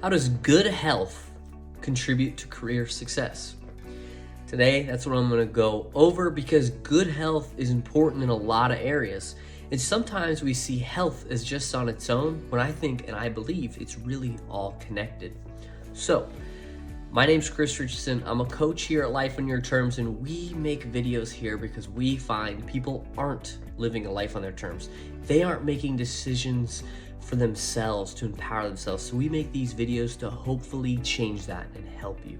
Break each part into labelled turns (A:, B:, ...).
A: How does good health contribute to career success? Today, that's what I'm going to go over because good health is important in a lot of areas. And sometimes we see health as just on its own, when I think and I believe it's really all connected. So, my name's Chris Richardson. I'm a coach here at Life on Your Terms, and we make videos here because we find people aren't living a life on their terms. They aren't making decisions for themselves to empower themselves. So we make these videos to hopefully change that and help you.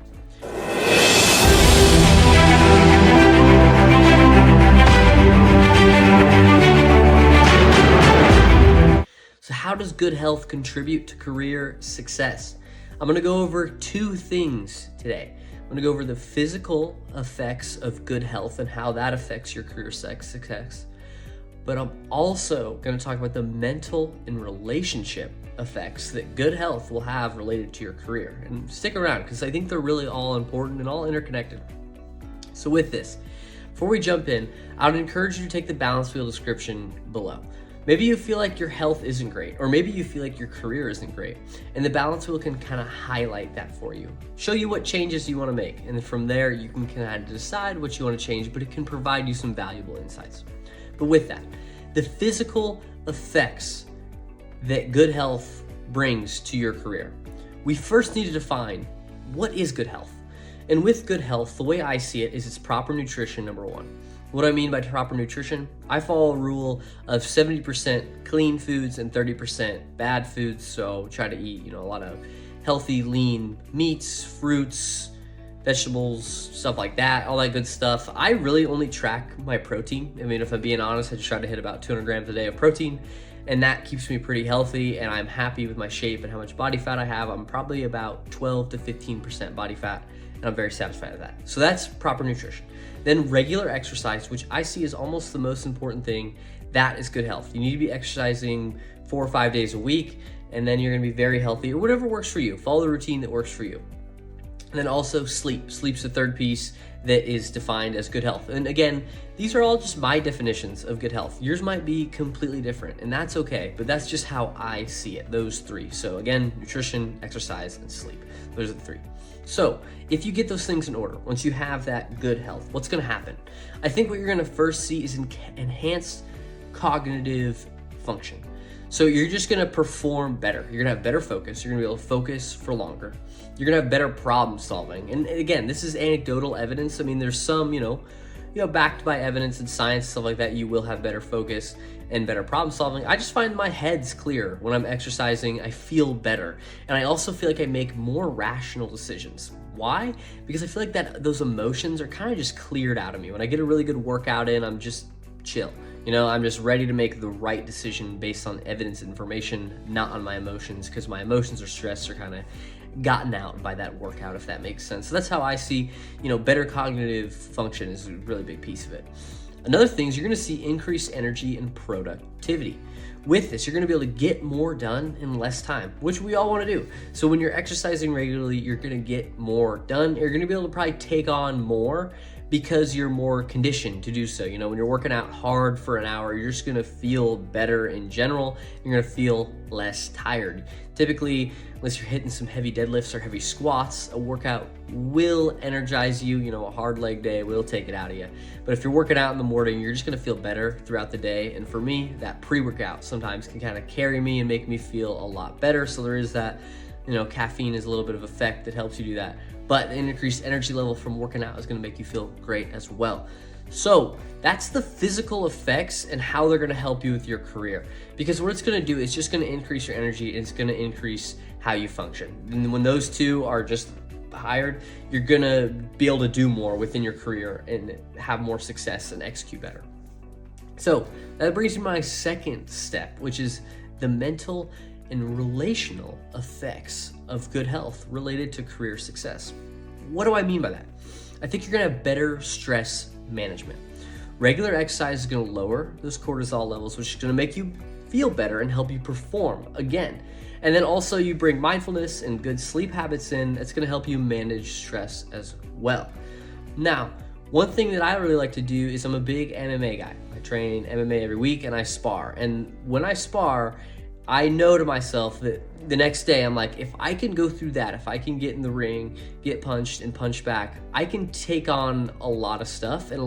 A: So how does good health contribute to career success? I'm gonna go over two things today. I'm gonna go over the physical effects of good health and how that affects your career success. But I'm also gonna talk about the mental and relationship effects that good health will have related to your career. And stick around, because I think they're really all important and all interconnected. So with this, before we jump in, I would encourage you to take the balance wheel description below. Maybe you feel like your health isn't great, or maybe you feel like your career isn't great, and the balance wheel can kind of highlight that for you. Show you what changes you want to make, and then from there you can kind of decide what you want to change, but it can provide you some valuable insights. But with that, the physical effects that good health brings to your career. We first need to define what is good health. And with good health, the way I see it is it's proper nutrition, number one. What do I mean by proper nutrition? I follow a rule of 70% clean foods and 30% bad foods. So try to eat, a lot of healthy, lean meats, fruits, vegetables, stuff like that, all that good stuff. I really only track my protein. I mean, if I'm being honest, I just try to hit about 200 grams a day of protein, and that keeps me pretty healthy, and I'm happy with my shape and how much body fat I have. I'm probably about 12 to 15% body fat, and I'm very satisfied with that. So that's proper nutrition. Then regular exercise, which I see is almost the most important thing. That is good health. You need to be exercising 4 or 5 days a week, and then you're gonna be very healthy, or whatever works for you. Follow the routine that works for you. And then also sleep. Sleep's the third piece that is defined as good health. And again, these are all just my definitions of good health. Yours might be completely different, and that's okay, but that's just how I see it, those three. So again, nutrition, exercise, and sleep. Those are the three. So if you get those things in order, once you have that good health, what's gonna happen? I think what you're gonna first see is enhanced cognitive function. So you're just gonna perform better. You're gonna have better focus. You're gonna be able to focus for longer. You're gonna have better problem solving. And again, this is anecdotal evidence. I mean, there's some, backed by evidence and science, stuff like that, you will have better focus and better problem solving. I just find my head's clear when I'm exercising. I feel better. And I also feel like I make more rational decisions. Why? Because I feel like that those emotions are kind of just cleared out of me. When I get a really good workout in, I'm just chill. I'm just ready to make the right decision based on evidence and information, not on my emotions, because my emotions or stress are kind of gotten out by that workout, if that makes sense. So that's how I see, better cognitive function is a really big piece of it. Another thing is you're gonna see increased energy and productivity. With this, you're gonna be able to get more done in less time, which we all wanna do. So when you're exercising regularly, you're gonna get more done. You're gonna be able to probably take on more because you're more conditioned to do so. When you're working out hard for an hour, you're just gonna feel better in general. You're gonna feel less tired. Typically, unless you're hitting some heavy deadlifts or heavy squats, a workout will energize you. A hard leg day will take it out of you. But if you're working out in the morning, you're just gonna feel better throughout the day. And for me, that pre-workout sometimes can kind of carry me and make me feel a lot better. So there is that, caffeine is a little bit of effect that helps you do that. But an increased energy level from working out is gonna make you feel great as well. So that's the physical effects and how they're gonna help you with your career. Because what it's gonna do is just gonna increase your energy, and it's gonna increase how you function. And when those two are just hired, you're gonna be able to do more within your career and have more success and execute better. So that brings me to my second step, which is the mental and relational effects of good health related to career success. What do I mean by that? I think you're gonna have better stress management. Regular exercise is gonna lower those cortisol levels, which is gonna make you feel better and help you perform again. And then also you bring mindfulness and good sleep habits in, that's gonna help you manage stress as well. Now, one thing that I really like to do is I'm a big MMA guy. I train MMA every week and I spar. And when I spar, I know to myself that the next day I'm like, if I can go through that, if I can get in the ring, get punched and punch back, I can take on a lot of stuff and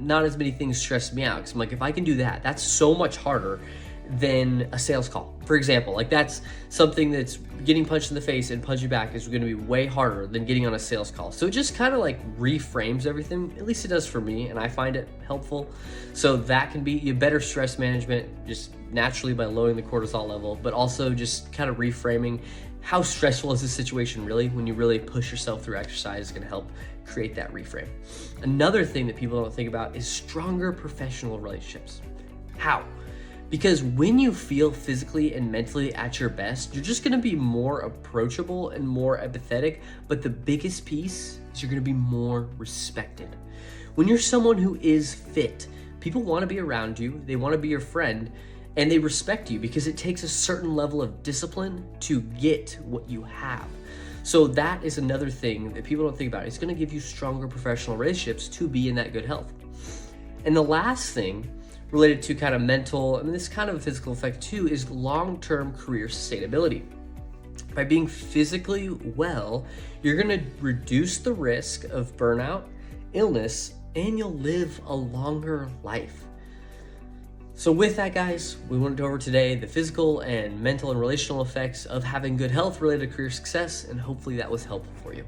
A: not as many things stress me out. Cause I'm like, if I can do that, that's so much harder than a sales call. For example, like that's something that's getting punched in the face and punching back is going to be way harder than getting on a sales call. So it just kind of like reframes everything. At least it does for me, and I find it helpful. So that can be better stress management just naturally by lowering the cortisol level, but also just kind of reframing how stressful is the situation really. When you really push yourself through exercise, is going to help create that reframe. Another thing that people don't think about is stronger professional relationships. How? Because when you feel physically and mentally at your best, you're just gonna be more approachable and more empathetic, but the biggest piece is you're gonna be more respected. When you're someone who is fit, people wanna be around you, they wanna be your friend, and they respect you because it takes a certain level of discipline to get what you have. So that is another thing that people don't think about. It's gonna give you stronger professional relationships to be in that good health. And the last thing related to kind of mental, and this kind of a physical effect too, is long-term career sustainability. By being physically well, you're gonna reduce the risk of burnout, illness, and you'll live a longer life. So with that, guys, we went over today the physical and mental and relational effects of having good health related to career success, and hopefully that was helpful for you.